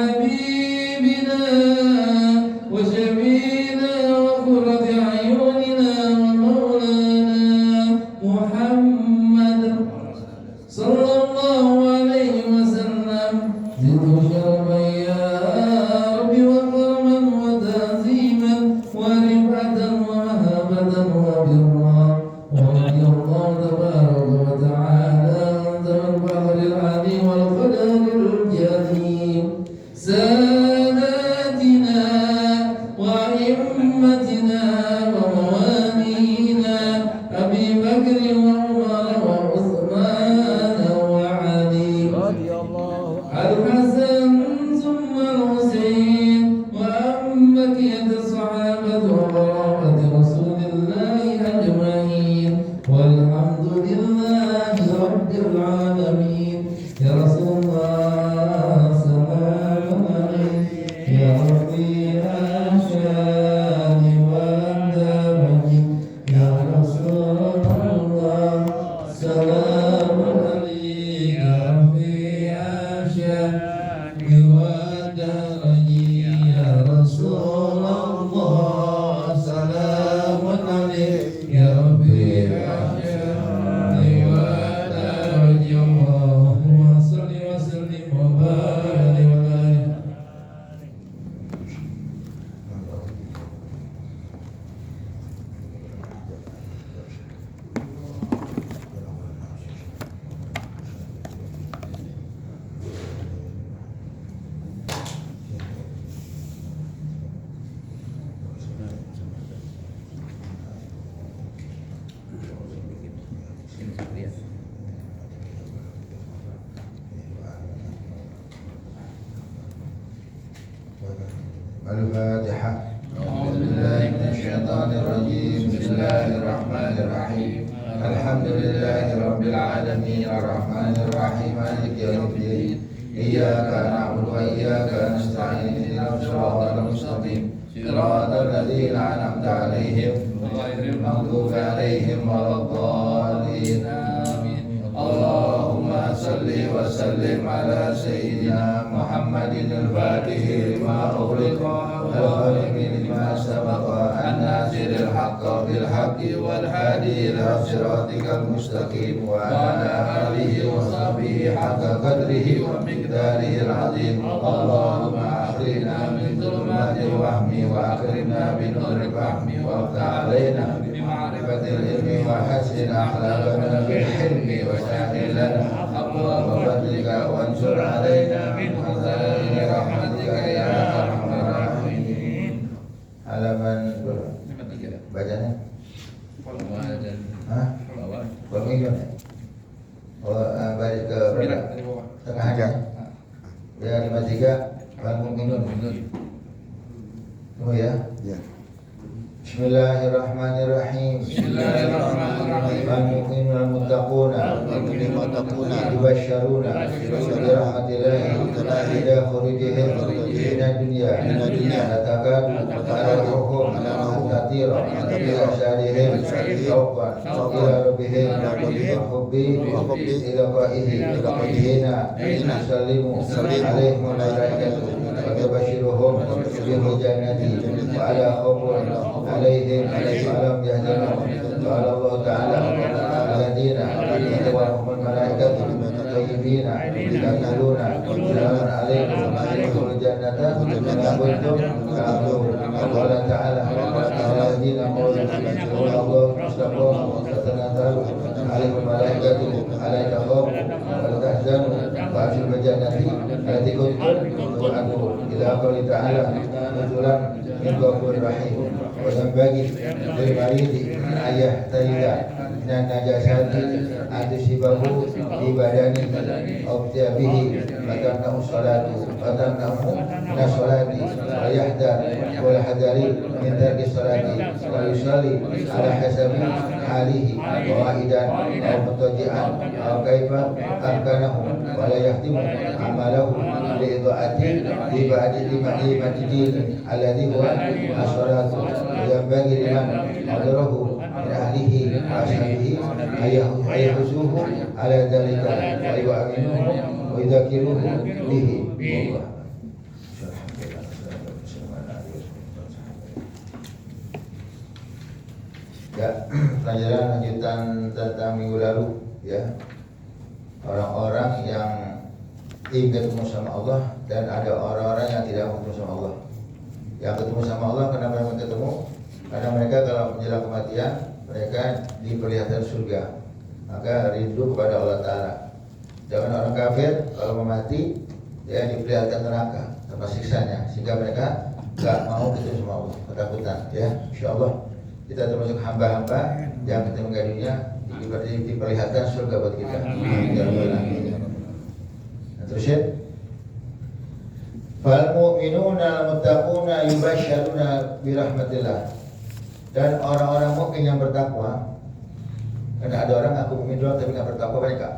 حبيبنا وشفينا وقرة أعيننا ومولانا محمد صلى الله عليه وسلم زده شرفا يا رب وكرما وتعظيما ورفعة ومهابة وبرا ورضي الله تبارك وتعالى عن ذوي الفخر العظيم والقدر الجليل ساداتنا وأئمتنا وموالينا أبي بكر وعمر وعثمان وعلي الحسن ثم الحسين وأم بقية الصحابة وقرابة رسول الله أجمعين والحمد لله رب العالمين يا رسول الله سلام عليك يا ربي أشهد وأندمني يا رسول الله سلام عليك يا ربي أشهد وأندمني يا رسول الله سلام عليك يا ربي أشهد وأندمني اللهم صل وسلم وبارك وبارك الفاتحة. أعوذ بالله من الشيطان الرجيم. بسم الله الرحمن الرحيم. الحمد لله رب العالمين الرحمن الرحيم مالك يوم الدين. إياك نعبد وإياك نستعين اهدنا الصراط المستقيم صراط الذين أنعمت عليهم غير المغضوب عليهم ولا الضالين آمين. اللهم صل وسلم على سيدنا محمد الفاتح لما أغلق والخاتم لما سبق الناصر الحق بالحق والهادي إلى صراطك المستقيم وعلى آله وصحبه حق قدره ومقداره العظيم. اللهم أخرجنا من ظلمات الوهم وأكرمنا بنور الفهم وافتح علينا بمعرفة العلم وحسن أخلاقنا بالحلم وسهل لنا أبواب فضلك وانشر علينا من خزائن رحمتك يا أرحم الراحمين. Halaman bacanya? Hah? Peminggu ya? Oh, balik ke tengah aja. Ya 53 bangun minum. Oh ya? Ya. Bismillahirrahmanirrahim. Bismillahirrahmanirrahim. Al-mu'minun al-muttaquna yubasyaruna bi rahmatillahi ila khurujihim minad dunya natakadu al-hukum al-tatira ila syarihim shawqan ila rabbihim wa hubbi ila qaihi hina yusallimu alaihim malaikatu wa tabashiruhum bil jannati wa ala khawfin عليهم ولم يهزموا. قال الله تعالى الذين يتوفاهم الملائكة طيبين يقولون سلام عليكم ادخلوا الجنة بما كنتم تعملون. قال تعالى الذين قالوا الله استقاموا تتنزل عليهم الملائكة ألا تخافوا ولا تحزنوا وأبشروا بالجنة التي كنتم توعدون. إلى قوله تعالى نزلا من غفور رحيم. وينبغي للمريض أن يحترز من النجاسات أن تصيبه في بدنه أو ثيابه فتمنع من الصلاة ويحذر والحذر من ترك الصلاة ويصلي على حسب حاله قائدا أو مضطجعا أو كيف أمكنه ولا يختم عمله لإضاءة لمعرفة الدين الذي هو الصلاة. وينبغي لمن حضره من أهله وأصحابه أن يحثوه على ذلك ويؤمنوه ويذكروه به. pelajaran lanjutan tentang minggu lalu ya. Orang-orang yang ingin ketemu sama Allah dan ada orang-orang yang tidak mau ketemu sama Allah. Yang ketemu sama Allah karena mereka ketemu, karena mereka kalau menjelang kematian mereka diperlihatkan surga, maka rindu kepada Allah Ta'ala. Jangan orang kafir kalau mau mati ya diperlihatkan neraka tempat siksanya, sehingga mereka gak mau ketemu sama Allah, ketakutan ya. Insyaallah kita termasuk hamba-hamba yang ketemu dunia diperlihatkan surga buat kita. Terusin. Fal mu'minuna al-muttaquna yubasysyaruna bi rahmatillah. Dan orang-orang mukmin yang bertakwa, karena ada orang ngaku mukmin doang tapi nggak bertakwa banyak Kak?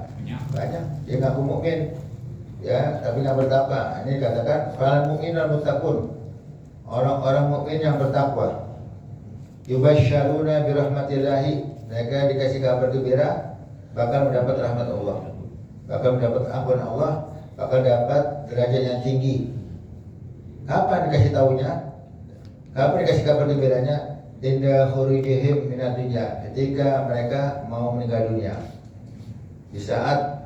Banyak. Dia ngaku mukmin ya tapi nggak bertakwa. Ini dikatakan fal mu'minuna al-muttaqun. Orang-orang mukmin yang bertakwa. Yubasysyaruna bi rahmatillah. Mereka dikasih kabar gembira bakal mendapat rahmat Allah, bakal mendapat ampun Allah, bakal dapat derajat yang tinggi. Kapan dikasih tahunya? Kapan dikasih kabar gembiranya? Inda khurujihim minad dunya, ketika mereka mau meninggal dunia. Di saat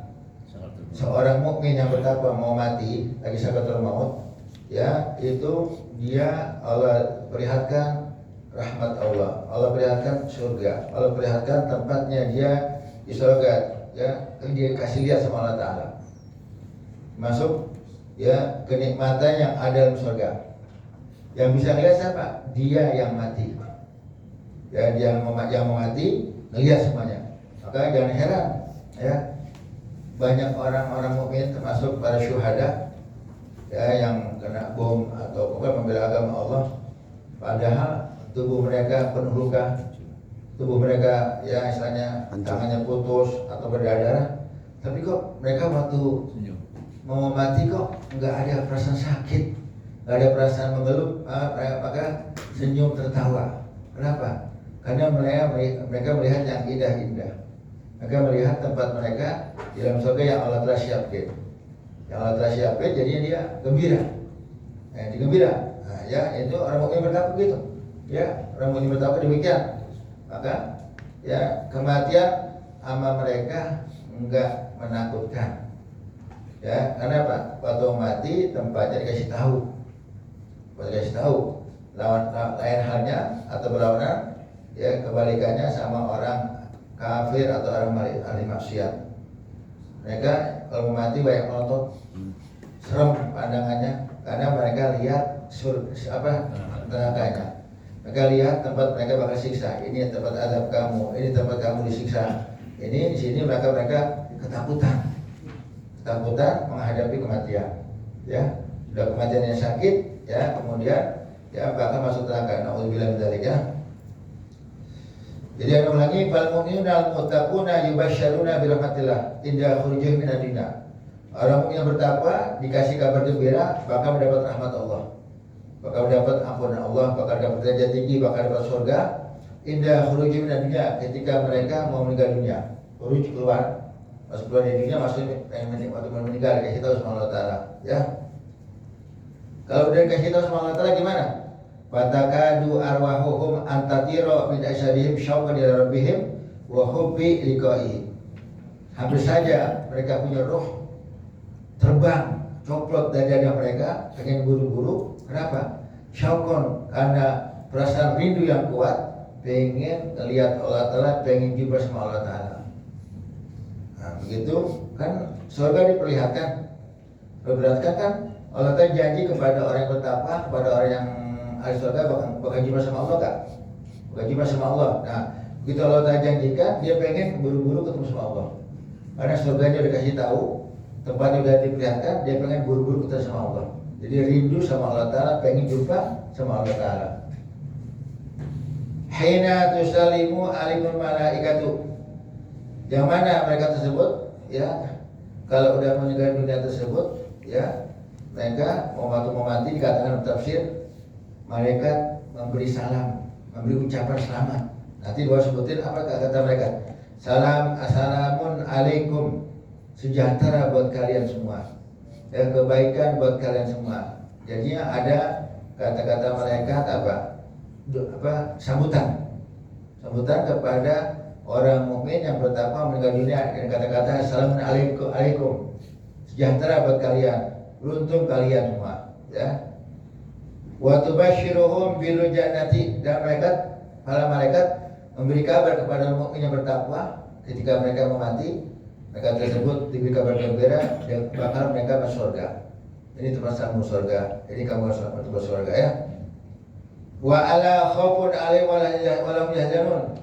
seorang mukmin yang bertakwa mau mati, lagi sakaratul maut, ya itu dia Allah perlihatkan rahmat Allah, Allah perlihatkan surga, Allah perlihatkan tempatnya dia di surga, ya dia kasih lihat sama Allah Ta'ala. Masuk ya kenikmatan yang ada dalam surga. Yang bisa lihat siapa? Dia yang mati. Ya dia yang mau mati melihat semuanya. Maka jangan heran ya banyak orang-orang mukmin termasuk para syuhada ya yang kena bom atau bukan membela agama Allah, padahal tubuh mereka penuh luka, tubuh mereka ya istilahnya tangannya putus atau berdarah, tapi kok mereka waktu mau mati kok nggak ada perasaan sakit, nggak ada perasaan mengeluh, maka senyum tertawa. Kenapa? Karena mereka melihat yang indah-indah. Mereka melihat tempat mereka di dalam surga yang Allah telah siapkan. Yang Allah telah siapkan, jadinya dia gembira. Digembira. Nah, ya itu orang mukmin bertakwa gitu. Ya, orang mukmin bertakwa demikian. Maka ya kematian amal mereka enggak menakutkan. Ya, karena apa? Waktu mati tempatnya dikasih tahu. Dikasih tahu. Lain halnya atau berlawanan ya kebalikannya sama orang kafir atau orang ahli maksiat. Mereka kalau mati banyak melotot, serem pandangannya karena mereka lihat nerakanya. Mereka lihat tempat mereka bakal siksa. Ini tempat azab kamu, ini tempat kamu disiksa. Ini di sini mereka ketakutan menghadapi kematian. Ya, sudah kematian yang sakit, ya kemudian ya bakal masuk neraka. Nauzubillah min dzalik ya. Jadi ada lagi fal mu'minuna al-muttaquna yubasysyaruna bi rahmatillah inda khurujihim minad dunya. Orang mukmin yang bertakwa dikasih kabar gembira bakal mendapat rahmat Allah, bakal mendapat ampunan Allah, bakal dapat derajat tinggi, bakal dapat surga inda khurujihim minad dunya, ketika mereka mau meninggal dunia. Khuruj keluar, masuk keluar dari dunia, maksudnya waktu meninggal dikasih tahu sama Allah Ta'ala ya. Kalau udah dikasih tahu sama Allah Ta'ala gimana? Fatakadu arwahuhum antatiro min asyadihim syauqan ila rabbihim wa hubbi liqa'i. Hampir saja mereka punya roh terbang coplot dari dada mereka pengen buru-buru. Kenapa? Syauqan, karena perasaan rindu yang kuat, pengen lihat Allah Ta'ala, pengen jumpa sama Allah Ta'ala. Nah begitu kan surga diperlihatkan. Berarti kan Allah Ta'ala janji kepada orang yang bertakwa, kepada orang yang ahli surga bakal jumpa sama Allah kan? Bakal jumpa sama Allah. Nah, begitu Allah Ta'ala janjikan, dia pengen buru-buru ketemu sama Allah. Karena surganya udah kasih tahu, tempatnya udah diperlihatkan, dia pengen buru-buru ketemu sama Allah. Jadi rindu sama Allah Ta'ala, pengen jumpa sama Allah Ta'ala. Hina tusalimu alimul malaikatu. Yang mana mereka tersebut, ya, kalau udah meninggal dunia tersebut, ya, mereka mau mati dikatakan tafsir, malaikat memberi salam, memberi ucapan selamat. Nanti dua sebutin apa kata mereka. Assalamun alaikum, sejahtera buat kalian semua, ya, kebaikan buat kalian semua. Jadinya ada kata-kata malaikat apa sambutan kepada orang mukmin yang bertakwa meninggal dunia dengan kata-kata assalamualaikum alaikum, sejahtera buat kalian, beruntung kalian semua, ya. Wa tubasyiruhum bil jannati, dan para malaikat memberi kabar kepada orang mukmin yang bertakwa ketika mereka mati, mereka tersebut diberi kabar gembira dan bakal mereka masuk surga. Ini termasuk surga. Ini kamu harus masuk surga, ya. Wa ala khaufun alaihim wa lahum yahzanun.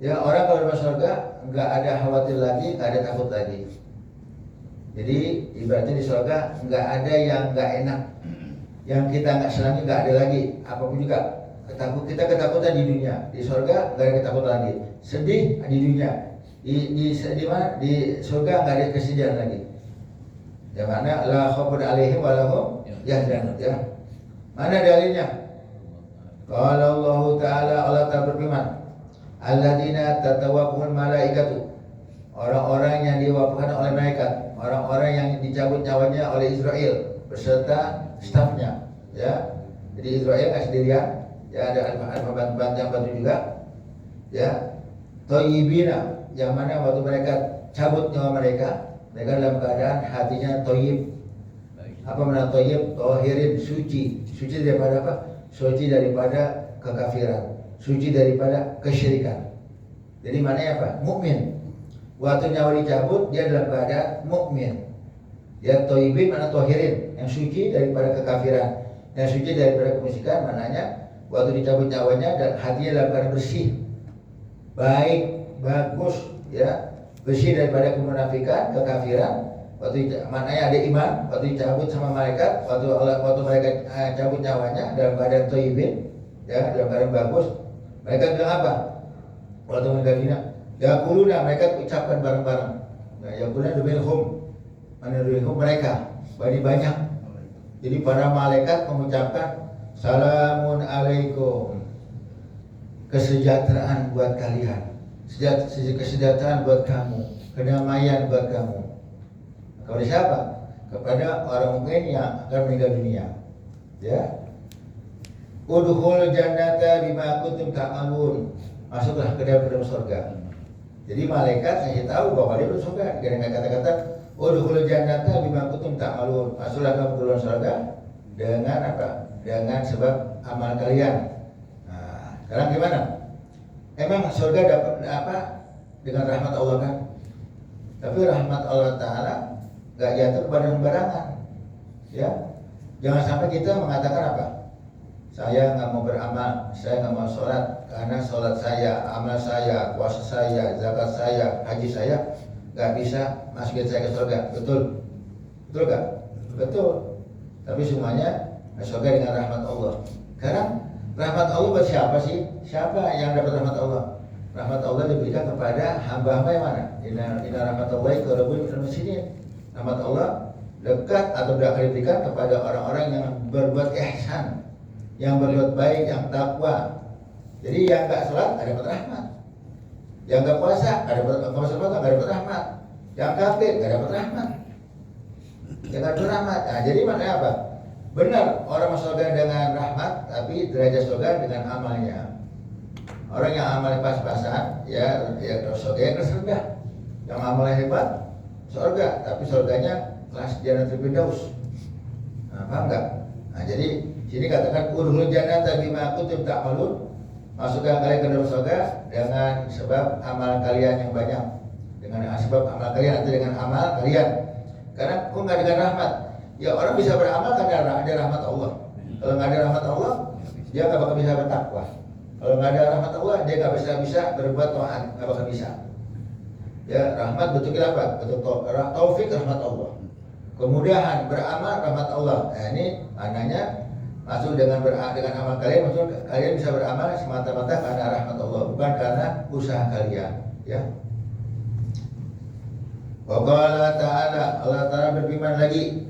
Ya, orang kalau masuk surga enggak ada khawatir lagi, enggak ada takut lagi. Jadi ibaratnya di surga enggak ada yang enggak enak. Yang kita enggak senangi enggak ada lagi. Apapun juga. Kita ketakutan di dunia. Di surga enggak ada ketakutan lagi. Sedih di dunia. Di surga enggak ada kesedihan lagi. Yang mana la khaufun alaihim wa lahum yahzanun, ya. Mana dalilnya? Qala Allah Ta'ala, Allah Ta'ala berfirman, alladzina tatawaffuhul malaikatu, orang-orang yang diwafatkan oleh malaikat, orang-orang yang dicabut nyawanya oleh Israel beserta stafnya, ya. Jadi Israel nggak sendirian, ya, ada bantu juga, ya. Thayyibina, yang mana waktu mereka cabut nyawa mereka dalam keadaan hatinya thayyib. Apa makna thayyib? Tahirin, suci. Suci daripada apa? Suci daripada kekafiran, suci daripada kesyirikan. Jadi maknanya apa? Mukmin. Waktu nyawa dicabut, dia dalam keadaan mukmin. Dia thayyibin, mana tahirin, yang suci daripada kekafiran, yang suci daripada kemusyrikan. Maknanya waktu dicabut nyawanya dan hatinya dalam keadaan bersih, baik, bagus, ya, bersih daripada kemunafikan, kekafiran. Maknanya ada iman, waktu dicabut sama malaikat, waktu mereka cabut nyawanya dalam keadaan thayyibin, ya, dalam keadaan bagus. Mereka bilang apa? Waktu meninggal dunia, yaquluna, mereka ucapkan bareng-bareng. Nah, yaquluna minhum, mereka banyak. Jadi para malaikat mengucapkan salamun alaikum, kesejahteraan buat kalian, kesejahteraan buat kamu, kedamaian buat kamu. Kepada siapa? Kepada orang mukmin yang akan meninggal dunia, ya. Udkhul jannata bima kuntum ta'malun, masuklah ke dalam surga. Jadi malaikat ngasih tahu bahwa dia masuk surga dengan kata-kata udkhul jannata bima kuntum ta'malun, masuklah kamu ke dalam surga dengan apa? Dengan sebab amal kalian. Nah, sekarang gimana? Emang surga dapat apa? Dengan rahmat Allah, kan? Tapi rahmat Allah Ta'ala gak jatuh kepada sembarangan, ya. Jangan sampai kita mengatakan apa? Saya nggak mau beramal, saya nggak mau sholat karena sholat saya, amal saya, puasa saya, zakat saya, haji saya nggak bisa masukin saya ke surga. Betul? Betul gak? Betul. Tapi semuanya surga dengan rahmat Allah. Sekarang rahmat Allah buat siapa sih? Siapa yang dapat rahmat Allah? Rahmat Allah diberikan kepada hamba-hamba yang mana? Inna rahmatullahi qaribun minal muhsinin. Rahmat Allah dekat atau akan diberikan kepada orang-orang yang berbuat ihsan, yang berbuat baik, yang takwa. Jadi yang nggak sholat nggak dapat rahmat, yang nggak puasa nggak dapat rahmat, yang kafir nggak dapat rahmat, yang nggak dapat rahmat. Nah, jadi maknanya apa? Benar, orang masuk surga dengan rahmat, tapi derajat surga dengan amalnya. Orang yang amalnya pas-pasan, ya surga yang rendah. Yang amalnya hebat, surga, tapi surganya kelas Jannatul Firdaus. Nah, paham nggak? Nah, jadi sini katakan udkhulul jannata bima kuntum ta'malun, masukkan kalian ke dalam surga dengan sebab amal kalian yang banyak, dengan sebab amal kalian atau dengan amal kalian. Karena kok nggak dengan rahmat? Ya orang bisa beramal karena ada rahmat Allah. Kalau nggak ada rahmat Allah, dia nggak bakal bisa bertakwa. Kalau nggak ada rahmat Allah, dia nggak bisa berbuat taat, nggak bakal bisa. Ya, rahmat bentuknya apa? Bentuk taufik, rahmat Allah. Kemudahan beramal, rahmat Allah. Nah, ini maknanya masuk dengan amal kalian, maksud kalian bisa beramal semata-mata karena rahmat Allah, bukan karena usaha kalian, ya. Wa qala ta'ala, Allah Ta'ala berfirman lagi,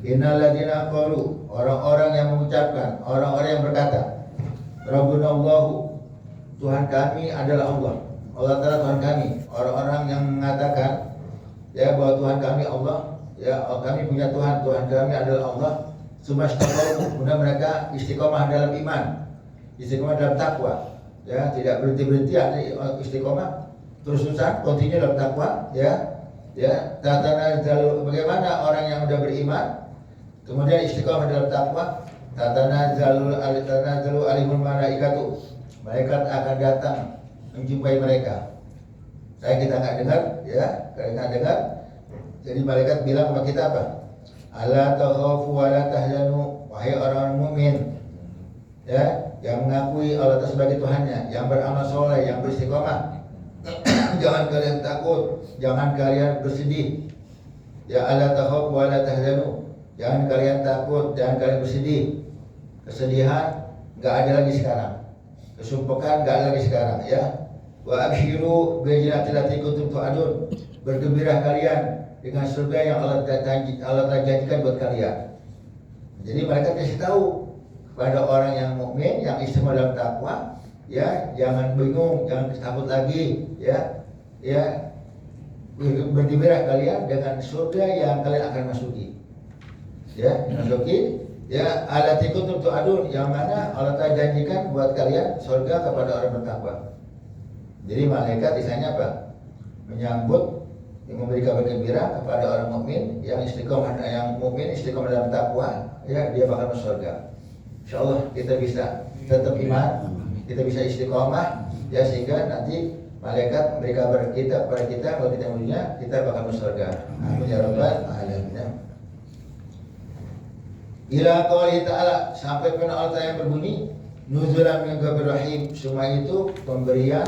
innal ladzina qalu, orang-orang yang mengucapkan, orang-orang yang berkata, Rabbuna Allahu, Tuhan kami adalah Allah. Allah Ta'ala Tuhan kami. Orang-orang yang mengatakan, ya, bahwa Tuhan kami Allah, ya, kami punya Tuhan, Tuhan kami adalah Allah. Sumastaqamu, kemudian mereka istiqomah dalam iman, istiqomah dalam takwa, ya, tidak berhenti-berhenti, istiqomah terus-terusan continue dalam takwa, ya. Ya, bagaimana orang yang sudah beriman kemudian istiqomah dalam takwa, tatanazzalu alaihimul malaikatu. Malaikat akan datang menjumpai mereka. Kita nggak dengar, ya, kita nggak dengar. Jadi malaikat bilang kepada kita apa? Ala takhafu wa la tahzanu, wahai orang mukmin, ya, yang mengakui Allah sebagai Tuhannya, yang beramal soleh, yang beristiqomah. Jangan kalian takut, jangan kalian bersedih. Ya, ala takhafu wa la tahzanu. Jangan kalian takut, jangan kalian bersedih. Kesedihan nggak ada lagi sekarang. Kesumpekan nggak ada lagi sekarang, ya. Wa abshiru bil jannati allati kuntum tu'adun. Bergembira kalian dengan surga yang Allah janjikan buat kalian. Jadi mereka kasih tahu kepada orang yang mukmin, yang istiqomah dalam takwa, ya, jangan bingung, jangan takut lagi, ya, ya, bergembira kalian dengan surga yang kalian akan masuki, ya, masuki, ya, allati kuntum tu'adun, yang mana Allah janjikan buat kalian surga kepada orang bertakwa. Jadi malaikat istilahnya apa? Menyambut, memberi kabar gembira kepada orang mukmin yang istiqomah, dalam takwa, ya, dia bakal masuk surga. Insyaallah kita bisa tetap iman, kita bisa istiqomah, ya, sehingga nanti malaikat memberi kabar kepada kita kalau kita mulia kita bakal masuk surga. Amin ya rabbal alamin. Ila qouli ta'ala, sampai pada Allah yang berbunyi nuzulan min ghafir rahim, semua itu pemberian,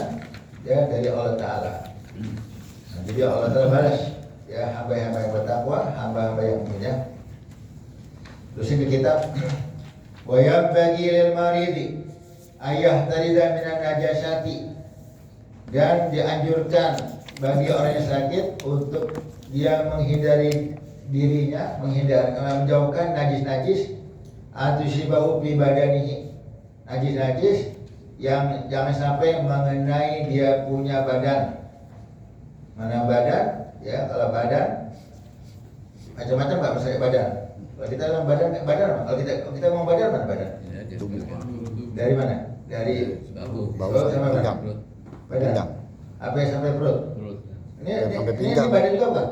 ya, dari Allah Ta'ala. Nah, jadi Allah Ta'ala balas, ya, hamba-hamba yang bertakwa, hamba-hamba yang punya. Terus ini kitab wa yabghi lil maridi ayah taridan minan najasati, dan dianjurkan bagi orang yang sakit untuk dia menghindari dirinya, menjauhkan najis-najis atau sibahu fi badanihi, najis-najis yang jangan sampai mengenai dia punya badan. Mana badan? Ya, kalau badan macam-macam nggak masalah badan. Kalau kita bilang badan, kalau kita mau badan, mana badan? Dari mana? Dari bawah sampai badan. Badan. Apa yang sampai perut? Ini badan juga bukan?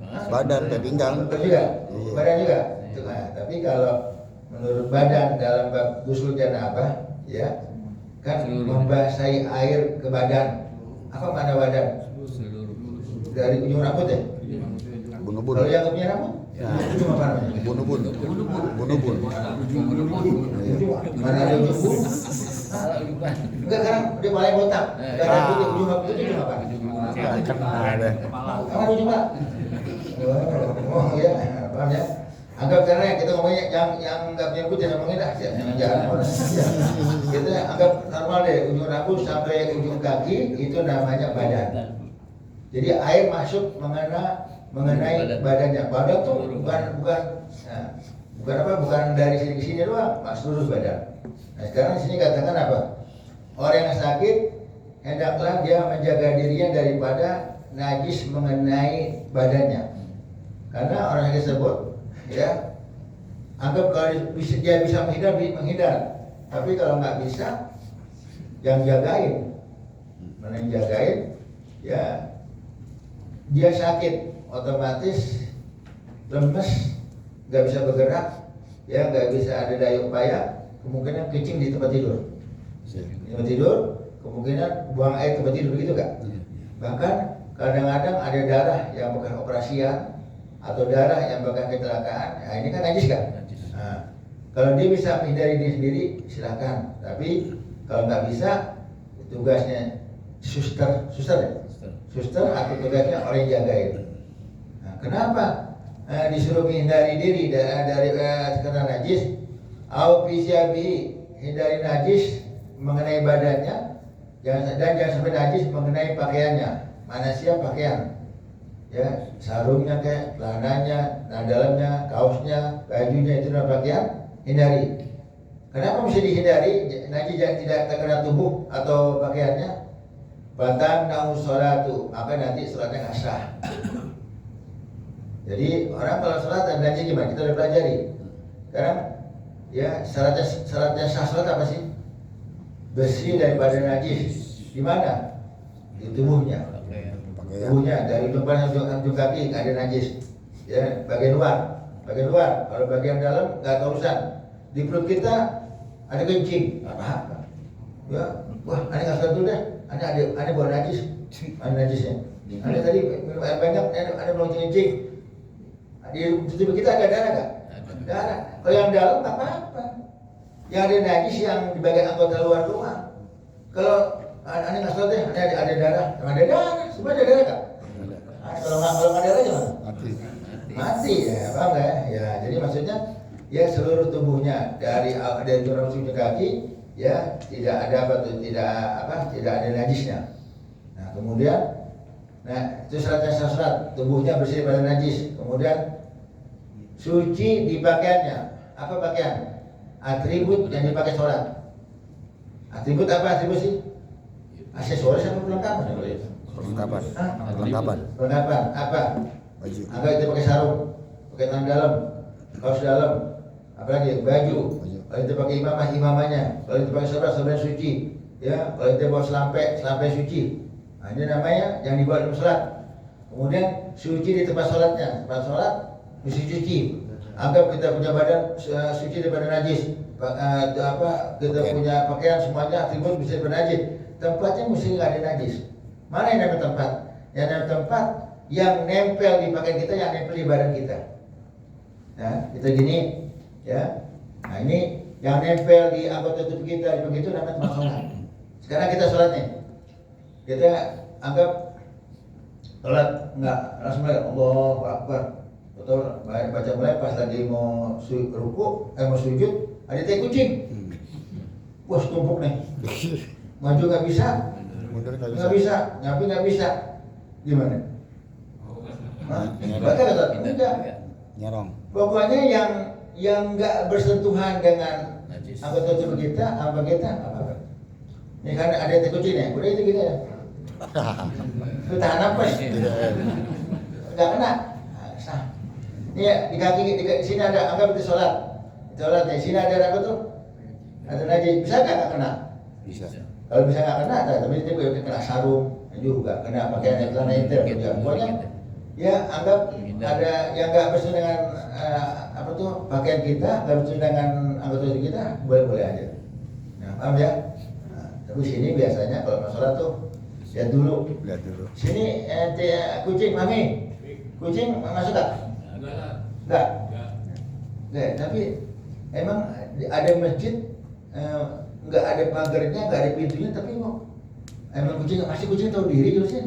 Badan sampai pinggang. Betul juga. Badan juga. Nah, tapi kalau menurut badan dalam bab ghusl janabah, ya, kan membasahi air ke badan. Apa makna badan? Dari ujung rambut, ya? Bunubun. Kalau yang punya rambut? Ya. Ujung apa namanya? Bunubun. Mana ada ujung bun? Enggak, karena dia paling botak. Karena dia ujung rambut itu ujung apa? Ada. Apa ujung Pak? Oh ya, paham ya? Anggap karena kita ngomongnya yang nggak punya rambut jangan ngomongin dah, jangan. Kita anggap normal deh, ujung rambut sampai ujung kaki itu namanya badan. Jadi air masuk mengenai badannya. Badan tuh bukan dari sini ke sini doang, seluruh badan. Nah, sekarang di sini katakan apa? Orang yang sakit hendaklah dia menjaga dirinya daripada najis mengenai badannya. Karena orang yang tersebut, ya, anggap kalau dia bisa menghindar. Tapi kalau nggak bisa, yang jagain, mana yang jagain, ya, dia sakit, otomatis lemes, nggak bisa bergerak, ya, nggak bisa ada daya upaya, kemungkinan kencing di tempat tidur. Di tempat tidur, kemungkinan buang air tempat tidur, begitu nggak? Bahkan kadang-kadang ada darah yang bukan operasian atau darah yang bukan kecelakaan. Nah, ini kan najis kan? Nah, kalau dia bisa menghindari diri sendiri, silakan. Tapi kalau nggak bisa, tugasnya suster atau tugasnya orang yang jagain. Nah, kenapa disuruh menghindari diri dari karena najis? Au fisyabi, hindari najis mengenai badannya, jangan sampai najis mengenai pakaiannya. Mana siap pakaian? Ya, sarungnya kayak celananya, dalamnya, kaosnya, bajunya itu adalah pakaian, hindari. Kenapa mesti dihindari? Najis tidak terkena tubuh atau pakaiannya. Batan nau sholatu, maka nanti sholatnya nggak sah. Jadi orang kalau sholat dan najis gimana? Kita udah pelajari. Sekarang, ya, syaratnya sah sholat apa sih? Bersih daripada najis. Di mana? di tubuhnya. Pakaian. Tubuhnya dari ujung kepala sampai ujung kaki nggak ada najis. Ya, bagian luar. Kalau bagian dalam nggak ada urusan. Di perut kita ada kencing, nggak apa-apa. Ya, wah, aneh nggak sholat dulu deh. Aneh bawa najis, ada najisnya. Aneh tadi minum air banyak, aneh belum kencing. Di tubuh kita ada darah nggak? Darah. Kalau yang dalam nggak apa-apa. Yang ada najis yang di bagian anggota luar doang. Kalau aneh nggak sholat deh, ada darah, ada darah, semua ada darah kan? Kalau nggak ada darah gimana? Mati ya, paham nggak ya? Ya, jadi maksudnya ya seluruh tubuhnya dari ujung ujung kaki ya tidak ada tidak ada najisnya. Nah kemudian, itu syarat tubuhnya bersih dari najis. Kemudian suci di pakaiannya. Apa pakaian? Atribut yang dipakai sholat. Atribut apa atribut sih? Aksesoris apa perlengkapan? Perlengkapan apa? Baju. Angkat itu pakai sarung, pakai tangan dalam, kaos dalam, apalagi baju. Kalau itu pakai imamahnya. Kalau itu pakai saudara suci. Ya, kalau itu bawa selampe suci. Nah, ini namanya yang dibawa dalam sholat. Kemudian suci di tempat sholatnya. Tempat sholat mesti suci. Anggap kita punya badan suci daripada najis. Kita punya pakaian semuanya atribut bisa daripada najis. Tempatnya mesti nggak ada najis. Mana yang namanya tempat? Yang namanya tempat yang nempel di pakaian kita, yang nempel di badan kita. Nah, kita gini, ya. Nah ini yang nempel di anggota tubuh kita, begitu namanya tempat sholat. Sekarang kita sholat nih. Kita anggap sholat enggak langsung mulai Allahu Akbar. Atau baca mulai pas lagi mau ruku, mau sujud, ada tai kucing. Wah, tumpuk nih. Maju nggak bisa, nggak bisa, nyampe nggak bisa. Gimana? Baca kata enggak. Nyerong. Pokoknya yang nggak bersentuhan dengan anggota tubuh kita, apa apa. Ini kan ada tai kucing ya, udah itu gitu ya. Itu tahan nafas. Nggak kena. Sah. Ini di kaki di sini ada, anggap itu sholat. Sholat di sini ada apa tuh? Ada najis, bisa nggak kena? Bisa. Kalau bisa nggak kena, tapi dia kena sarung juga, kena pakaian celana inter juga. Pokoknya ya anggap ada yang nggak bersentuhan dengan pakaian kita, nggak bersentuhan dengan anggota tubuh kita, boleh aja. Nah, paham ya? Nah, tapi sini biasanya kalau masalah tuh lihat dulu. Sini kucing mami, kucing masuk nggak? Nggak. Tapi emang ada masjid nggak ada pagarnya, nggak ada pintunya, tapi emang kucing tahu diri gitu sih.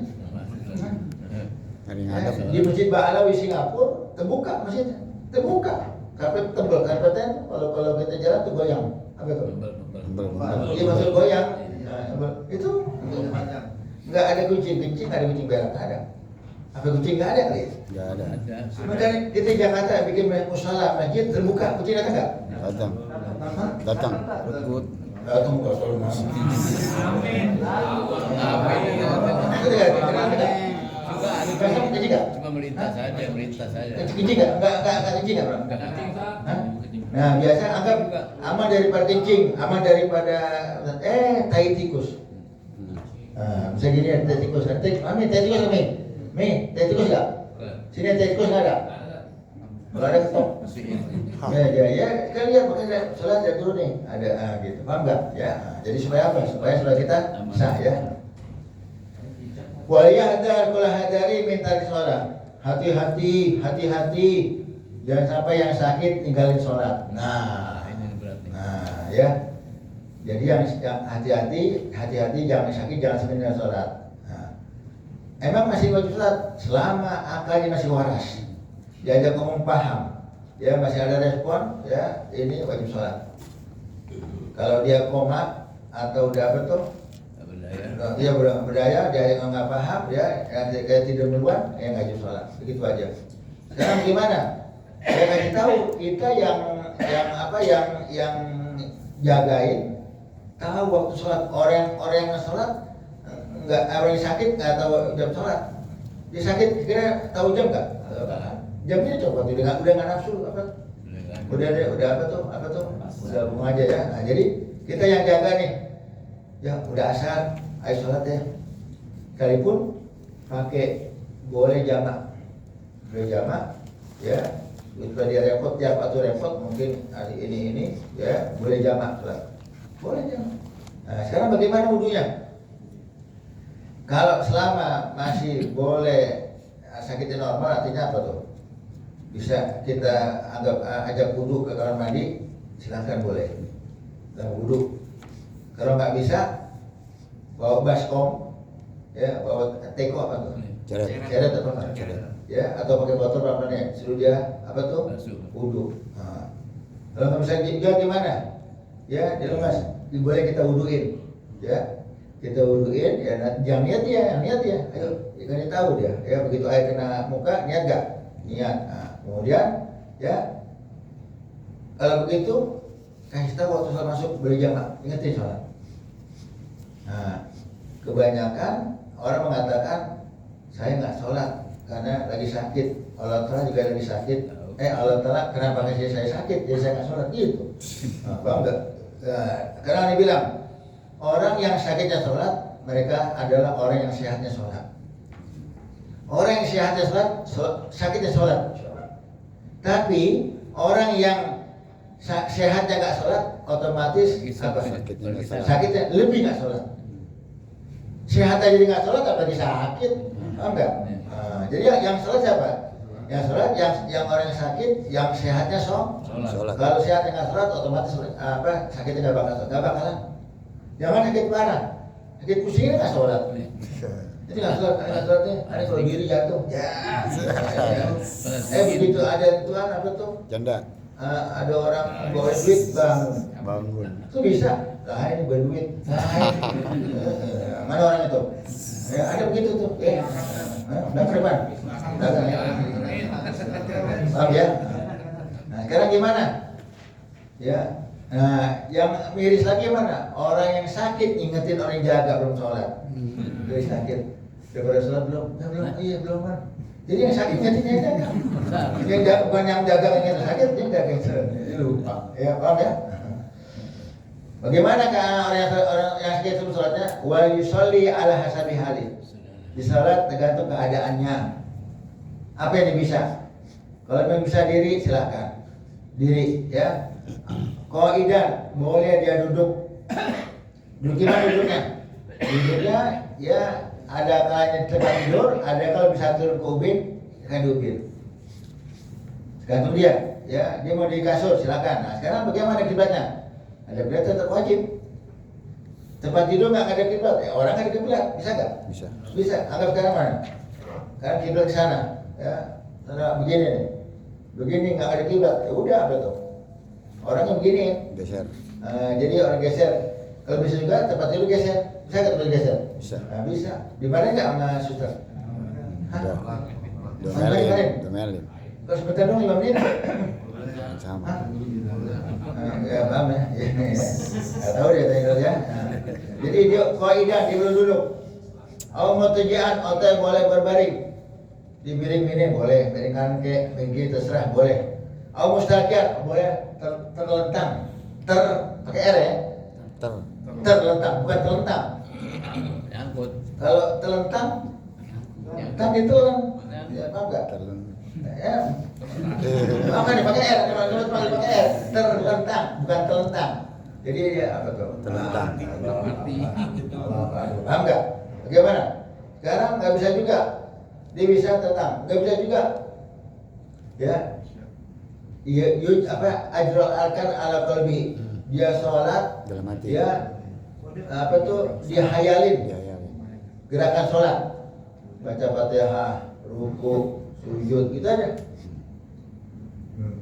Di Masjid Ba'alawi Singapura terbuka masjidnya, terbuka. Karpet tebal, karpetnya kalau kita jalan tuh goyang. Apa itu? Iya masuk goyang. Itu nggak ada kucing, nggak ada kucing berak, nggak ada. Apa kucing nggak ada kali? Nggak ada. Makanya kita di Jakarta bikin musala masjid terbuka, kucing datang nggak? Datang. Datang kalau selalu masuk. Cuma melintas saja. Kencing nggak kencing nggak bro? Nah biasa anggap aman daripada kencing, aman daripada tai tikus. Nah, bisa gini ya, tai tikus. Mami, tai tikus Mi, tai tikus nggak? Sini tai tikus nggak ada? Kalau ada ketok. Ya, kan lihat makanya sholat ya dulu nih, ada gitu, paham nggak? Ya, jadi supaya apa? Supaya sholat kita sah ya. Waliyah kula hadari minta sholat. Hati-hati, jangan sampai yang sakit tinggalin sholat. Nah ya. Jadi yang hati-hati jangan sakit, jangan sampai tinggalin sholat. Nah, emang masih wajib sholat selama akalnya masih waras, diajak ngomong paham, ya masih ada respon, ya ini wajib sholat. Kalau dia koma atau udah apa tuh? Dia berdaya, dia yang nggak paham, ya kayak tidur duluan, ya nggak wajib sholat, begitu aja. Sekarang gimana? Ya kasih tahu kita yang jagain, tahu waktu sholat. Orang yang sholat nggak, orang yang sakit nggak tahu jam sholat. Dia sakit kira tahu jam nggak? Jamnya coba udah nggak nafsu apa? Udah apa tuh? Udah bunga aja ya. Nah, jadi kita yang jaga nih. Ya udah asar, ayo sholat ya. sekalipun pakai boleh jamak, ya. Itu dia repot, tiap atau repot mungkin hari ini ya boleh jamak sholat, boleh jamak. Nah, sekarang bagaimana wudunya? Kalau selama masih boleh sakitnya normal, artinya apa tuh? Bisa kita ajak wudu ke kamar mandi, silakan boleh. Dan wudu. Kalau nggak bisa, bawa baskom, ya, bawa teko apa tuh? Ceret apa nggak? Ya, atau pakai botol apa nih? Suruh dia apa tuh? Wudu. Nah. Kalau nggak bisa juga gimana? Ya, dia lemas. Boleh kita wuduin, ya. Kita wuduin, ya, jangan niat ya, ayo, dia tahu dia, ya, begitu air kena muka, niat gak? Niat. Nah, kemudian, ya, kalau begitu, kasih tahu waktu sholat masuk beri jamak, ingetin sholat. Nah, kebanyakan orang mengatakan saya nggak sholat karena lagi sakit, Allah Ta'ala juga lagi sakit. Allah Ta'ala kenapa kasih saya sakit? Jadi saya nggak sholat gitu. Nah, paham nggak? Karena dia bilang orang yang sakitnya sholat, mereka adalah orang yang sehatnya sholat. Orang yang sehatnya sholat, sakitnya sholat. Tapi orang yang sehatnya nggak sholat, otomatis sakitnya lebih nggak sholat. Sehat aja jadi nggak sholat, apalagi sakit, enggak. Nah, jadi yang sholat siapa? Yang sholat, yang orang yang sakit, yang sehatnya sholat. Kalau sehatnya nggak sholat, otomatis sakitnya nggak bakalan. Jangan sakit parah, sakit pusing nggak sholat. Jadi nggak sholatnya, ada kalau diri jatuh. Ya. Begitu ada Tuhan apa tuh? Janda. Ada orang bawa duit bangun. Itu bisa. Lah ini berduit. Mana orang itu? Ya, ada begitu tuh. Ya. Udah ke depan. Dagang ya. Paham ya? Nah, sekarang gimana? Ya. Nah, yang miris lagi mana? Orang yang sakit ingetin orang yang jaga belum sholat. Dia sakit. Udah pada sholat belum? Ya, belum. Iya, belum kan. Jadi yang sakit ingetin yang jaga. Yang jaga bukan yang jaga yang sakit, yang jaga yang sholat. Jadi lupa. Ya, paham ya? Bagaimana orang yang sakit sebelum sholatnya? Wa yusolli ala hasabi hali. Di sholat tergantung keadaannya. Apa yang dia bisa? Kalau memang bisa diri, silakan. Diri, ya. Qaidan, boleh dia duduk. Duduk gimana duduknya? Duduknya, ya, ada kalanya tempat tidur, ada kalau bisa turun ke ubin, akan diubin. Tergantung dia, ya. Dia mau di kasur, silakan. Nah, sekarang bagaimana kiblatnya? Ada kiblat tetap wajib. Tempat tidur nggak ada kiblat, ya, orang nggak ada kiblat, bisa nggak? Bisa. Anggap sekarang mana? Sekarang kiblat ke sana, ya. Sana begini nih, begini nggak ada kiblat, ya udah apa tuh? Orangnya begini. Geser. Jadi orang geser. Kalau bisa juga tempat tidur geser, bisa nggak tempat geser? Bisa. Nah, bisa. Di mana nggak sama suster? Domelin. Kalau sebentar dong 5 menit. Sama. Ya paham ya. Nggak tahu dia tanya ya. Jadi dia kaidah dia belum duduk. Mutajian atau boleh berbaring. Di piring ini boleh, piring kanan ke pinggir terserah boleh. Mustaqian boleh terlentang. Pakai R ya. Terlentang bukan telentang. Kalau telentang kan itu kan ya paham enggak? Ya. Makanya pakai R, kalau pakai R, terlentang bukan telentang. Jadi dia apa tuh? Telentang. Paham enggak? Bagaimana? Sekarang nggak bisa juga. Dia bisa telentang, nggak bisa juga. Ya. Iya, ajrul arkan ala qalbi. Dia sholat, Dalam hati. dia apa tuh? Dia hayalin gerakan sholat, baca Fatihah, ruku, sujud, gitu aja.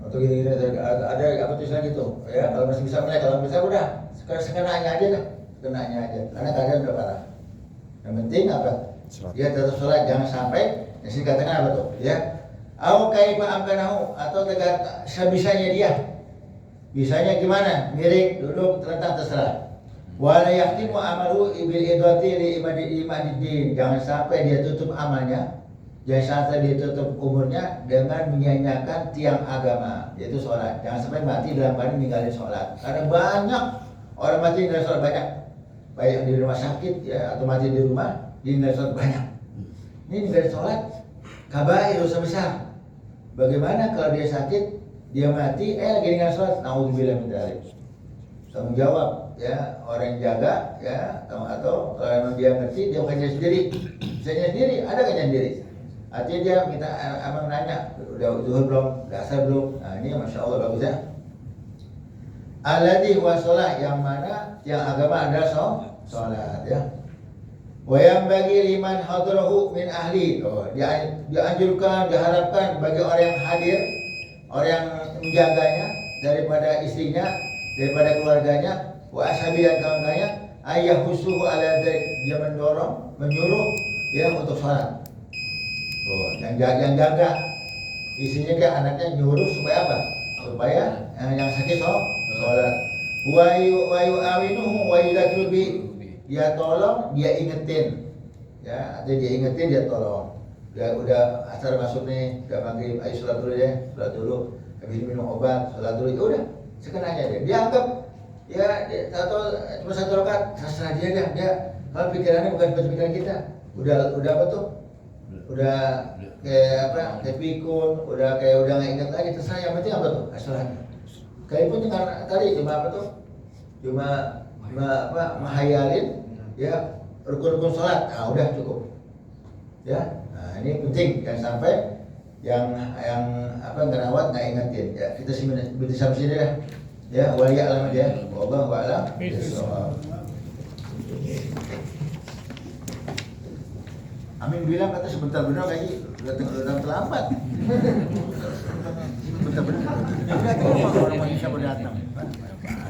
Atau gini ada apa tulisan gitu. Ya, kalau masih bisa mulai, kalau bisa udah sekenanya aja dah, karena keadaan udah parah. Yang penting apa? Dia tetap sholat, jangan sampai yang sini katakan apa tuh? Ya. Au kaifa amkanahu, atau sebisanya dia. Bisanya gimana? Miring, duduk, terlentang, terserah. Wala yahtimu amalu bil idati li imadiddin. Jangan sampai dia tutup amalnya, jangan sampai dia tutup umurnya dengan menyanyiakan tiang agama, yaitu sholat. Jangan sampai mati dalam keadaan ninggalin sholat. Karena banyak orang mati dalam sholat, banyak. Baik di rumah sakit ya, atau mati di rumah, Ninggalin sholat banyak. Ini ninggalin sholat kabair, dosa besar. Bagaimana kalau dia sakit, dia mati, lagi ninggalin sholat, naudzubillah min dzalik. Tanggung jawab ya orang yang jaga ya, atau kalau memang dia ngerti, dia bukannya sendiri, misalnya sendiri, ada kan yang sendiri. Artinya dia minta abang nanya, udah zuhur belum, udah asar belum. Nah ini masya Allah bagus ya. Alladhi huwa sholat, yang mana yang agama adalah sholat ya. Wa yang bagi liman hadrahu min ahli. Dianjurkan, diharapkan bagi orang yang hadir, orang yang menjaganya daripada istrinya, daripada keluarganya, wa ashabi dan kawan-kawannya, ayah husuhu ala dzalik, dia mendorong, menyuruh dia untuk sholat. Yang jaga istrinya ke anaknya nyuruh supaya apa? Supaya yang sakit sholat. Wa yu'awinuhu wa yudzakiru bi, dia tolong, dia ingetin. Ya, artinya dia ingetin, dia tolong. Udah asar masuk nih, udah maghrib, ayo sholat dulu ya, sholat dulu. Habis minum obat, sholat dulu. Ya udah, sekenanya dia anggap ya atau cuma satu rakaat, terserah dia dah. Dia kalau pikirannya bukan seperti pikiran kita. Udah apa tuh? Udah kayak apa? Kayak pikun, udah nggak ingat lagi. Terserah, yang penting apa tuh? Sholatnya. Kayak pun dengan tadi cuma apa tuh? Cuma menghayalin ya rukun-rukun sholat. Nah udah cukup. Ya, nah ini penting jangan sampai yang ngerawat nggak ingetin. Ya kita sampai sini dah. Ya wali alam dia. Wallahu a'lam bishawab. Amin bilang kata sebentar benar lagi datang terlambat. Sebentar benar. Orang Malaysia berdatang.